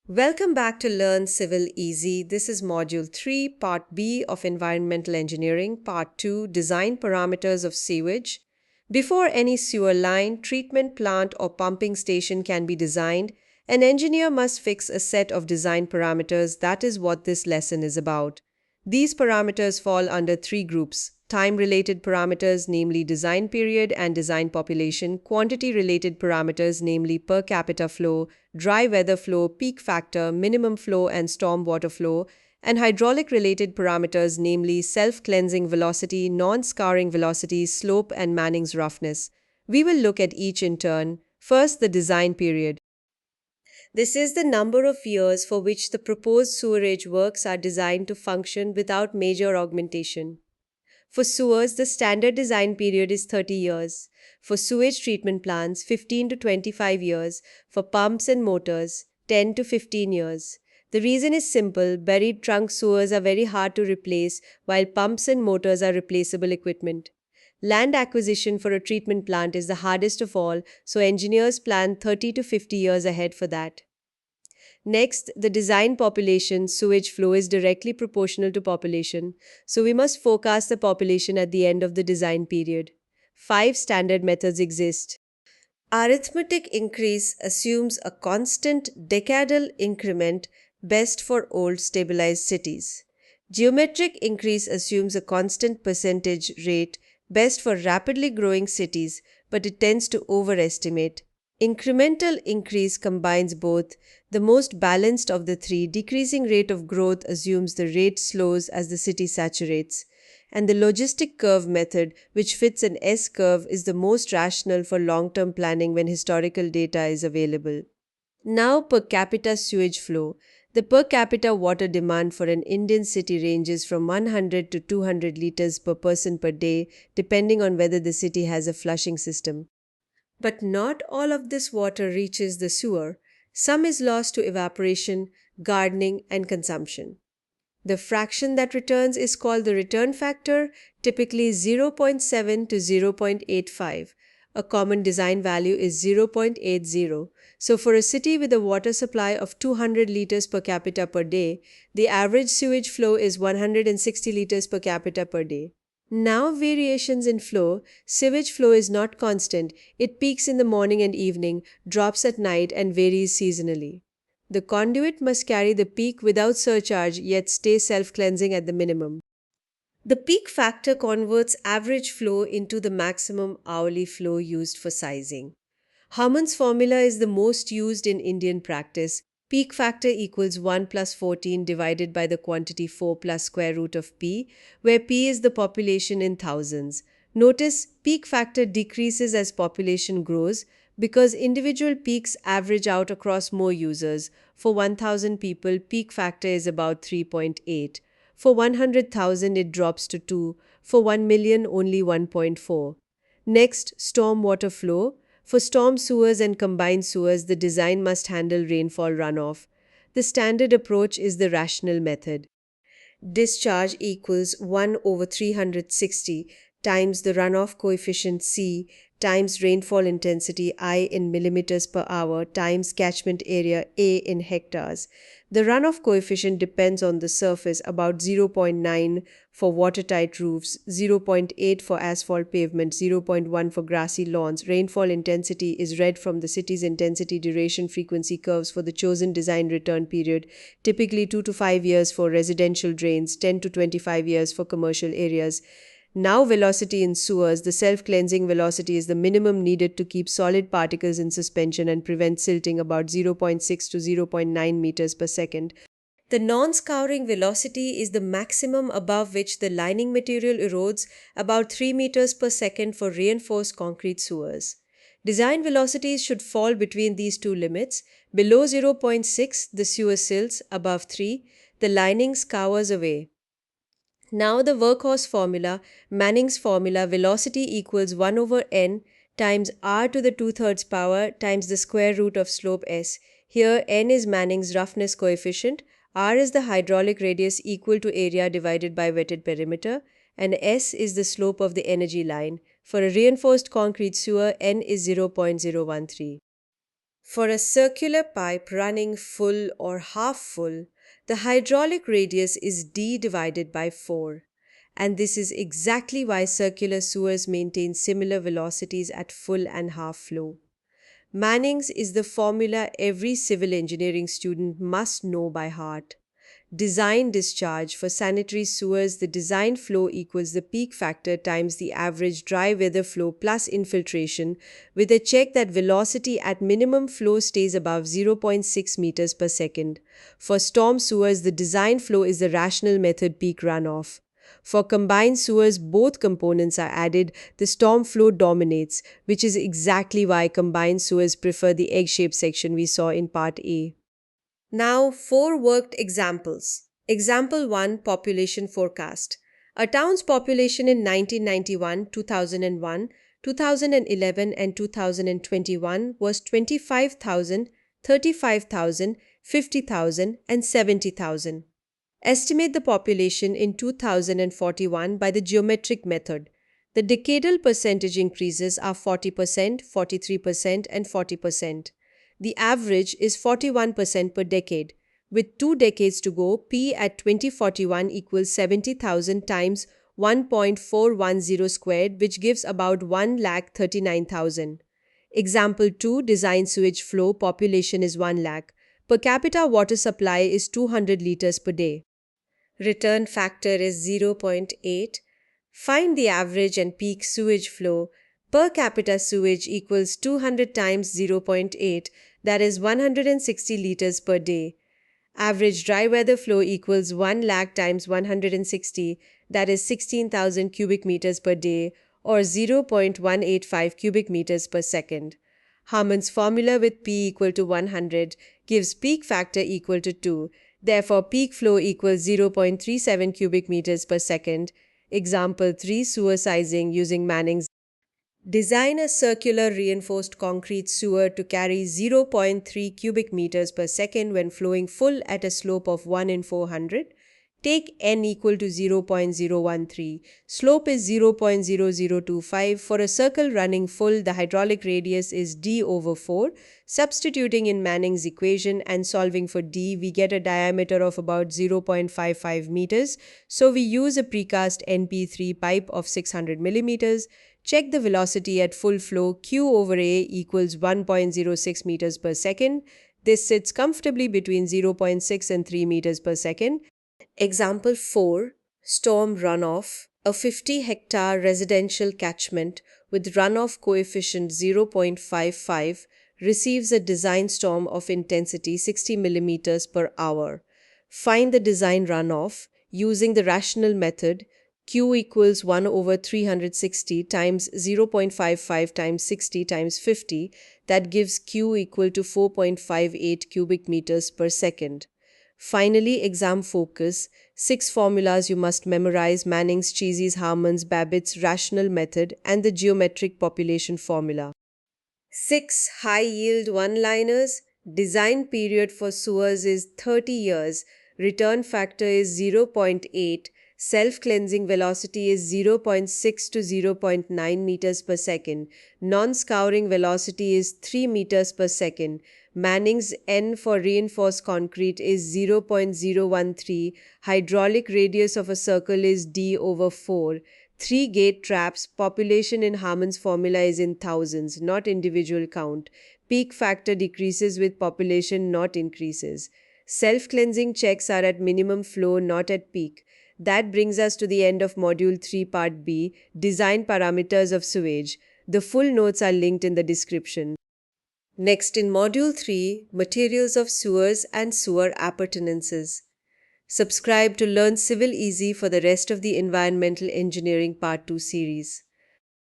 Welcome back to Learn Civil Easy. This is Module 3, Part B of Environmental Engineering, Part 2, Design Parameters of Sewage. Before any sewer line, treatment plant, or pumping station can be designed, an engineer must fix a set of design parameters. That is what this lesson is about. These parameters fall under three groups: time-related parameters, namely design period and design population; quantity-related parameters, namely per capita flow, dry weather flow, peak factor, minimum flow, and storm water flow; and hydraulic-related parameters, namely self-cleansing velocity, non-scouring velocity, slope, and Manning's roughness. We will look at each in turn. First, the design period. This is the number of years for which the proposed sewerage works are designed to function without major augmentation. For sewers, the standard design period is 30 years. For sewage treatment plants, 15 to 25 years. For pumps and motors, 10 to 15 years. The reason is simple: buried trunk sewers are very hard to replace, while pumps and motors are replaceable equipment. Land acquisition for a treatment plant is the hardest of all, so engineers plan 30 to 50 years ahead for that. Next, the design population. Sewage flow is directly proportional to population, so we must forecast the population at the end of the design period. 5 standard methods exist. Arithmetic increase assumes a constant decadal increment, best for old stabilized cities. Geometric increase assumes a constant percentage rate, best for rapidly growing cities, but it tends to overestimate. Incremental increase combines both. The most balanced of the three, decreasing rate of growth, assumes the rate slows as the city saturates. And the logistic curve method, which fits an S curve, is the most rational for long-term planning when historical data is available. Now, per capita sewage flow. The per capita water demand for an Indian city ranges from 100 to 200 liters per person per day, depending on whether the city has a flushing system. But not all of this water reaches the sewer. Some is lost to evaporation, gardening, and consumption. The fraction that returns is called the return factor, typically 0.7 to 0.85. A common design value is 0.80. So for a city with a water supply of 200 liters per capita per day, the average sewage flow is 160 liters per capita per day. Now, variations in flow. Sewage flow is not constant. It peaks in the morning and evening, drops at night, and varies seasonally. The conduit must carry the peak without surcharge, yet stay self-cleansing at the minimum. The peak factor converts average flow into the maximum hourly flow used for sizing. Hammond's formula is the most used in Indian practice. Peak factor equals 1 plus 14 divided by the quantity 4 plus square root of P, where P is the population in thousands. Notice peak factor decreases as population grows because individual peaks average out across more users. For 1,000 people, peak factor is about 3.8. For 100,000, it drops to 2. For 1 million, only 1.4. Next, storm water flow. For storm sewers and combined sewers, the design must handle rainfall runoff. The standard approach is the rational method. Discharge equals 1 over 360 times the runoff coefficient C times rainfall intensity I in millimeters per hour times catchment area A in hectares. The runoff coefficient depends on the surface, about 0.9 for watertight roofs, 0.8 for asphalt pavement, 0.1 for grassy lawns. Rainfall intensity is read from the city's intensity duration frequency curves for the chosen design return period, typically 2 to 5 years for residential drains, 10 to 25 years for commercial areas. Now, velocity in sewers. The self-cleansing velocity is the minimum needed to keep solid particles in suspension and prevent silting, about 0.6 to 0.9 meters per second. The non-scouring velocity is the maximum above which the lining material erodes, about 3 meters per second for reinforced concrete sewers. Design velocities should fall between these two limits. Below 0.6, the sewer silts; above 3, the lining scours away. Now the workhorse formula, Manning's formula: velocity equals 1 over n times r to the 2/3 power times the square root of slope s. Here n is Manning's roughness coefficient, r is the hydraulic radius equal to area divided by wetted perimeter, and s is the slope of the energy line. For a reinforced concrete sewer, n is 0.013. For a circular pipe running full or half full, the hydraulic radius is d divided by 4. And this is exactly why circular sewers maintain similar velocities at full and half flow. Manning's is the formula every civil engineering student must know by heart. Design discharge for sanitary sewers, the design flow equals the peak factor times the average dry weather flow plus infiltration, with a check that velocity at minimum flow stays above 0.6 meters per second. For storm sewers, the design flow is the rational method peak runoff. For combined sewers, both components are added, the storm flow dominates, which is exactly why combined sewers prefer the egg-shaped section we saw in Part A. Now, 4 worked examples. Example 1, population forecast. A town's population in 1991, 2001, 2011 and 2021 was 25,000, 35,000, 50,000 and 70,000. Estimate the population in 2041 by the geometric method. The decadal percentage increases are 40%, 43% and 40%. The average is 41% per decade. With 2 decades to go, P at 2041 equals 70,000 times 1.410 squared, which gives about 1,39,000. Example 2, design sewage flow, population is 1 lakh. Per capita water supply is 200 liters per day. Return factor is 0.8. Find the average and peak sewage flow. Per capita sewage equals 200 times 0.8, that is 160 liters per day. Average dry weather flow equals 1 lakh times 160, that is 16,000 cubic meters per day or 0.185 cubic meters per second. Harmon's formula with P equal to 100 gives peak factor equal to 2. Therefore, peak flow equals 0.37 cubic meters per second. Example 3, sewer sizing using Manning's. Design a circular reinforced concrete sewer to carry 0.3 cubic meters per second when flowing full at a slope of 1 in 400. Take n equal to 0.013. Slope is 0.0025. For a circle running full, the hydraulic radius is d over 4. Substituting in Manning's equation and solving for d, we get a diameter of about 0.55 meters. So we use a precast NP3 pipe of 600 millimeters. Check the velocity at full flow. Q over A equals 1.06 meters per second. This sits comfortably between 0.6 and 3 meters per second. Example 4, storm runoff. A 50-hectare residential catchment with runoff coefficient 0.55 receives a design storm of intensity 60 millimeters per hour. Find the design runoff using the rational method. Q equals 1 over 360 times 0.55 times 60 times 50. That gives Q equal to 4.58 cubic meters per second. Finally, exam focus. 6 formulas you must memorize: Manning's, Cheesy's, Harmon's, Babbitt's rational method and the geometric population formula. 6 high-yield one-liners. Design period for sewers is 30 years. Return factor is 0.8. Self-cleansing velocity is 0.6 to 0.9 meters per second. Non-scouring velocity is 3 meters per second. Manning's N for reinforced concrete is 0.013. Hydraulic radius of a circle is d over 4. 3 gate traps. Population in Harmon's formula is in thousands, not individual count. Peak factor decreases with population, not increases. Self-cleansing checks are at minimum flow, not at peak. That brings us to the end of Module 3 Part B, Design Parameters of Sewage. The full notes are linked in the description. Next, in Module 3, Materials of Sewers and Sewer Appurtenances. Subscribe to Learn Civil Easy for the rest of the Environmental Engineering Part 2 series.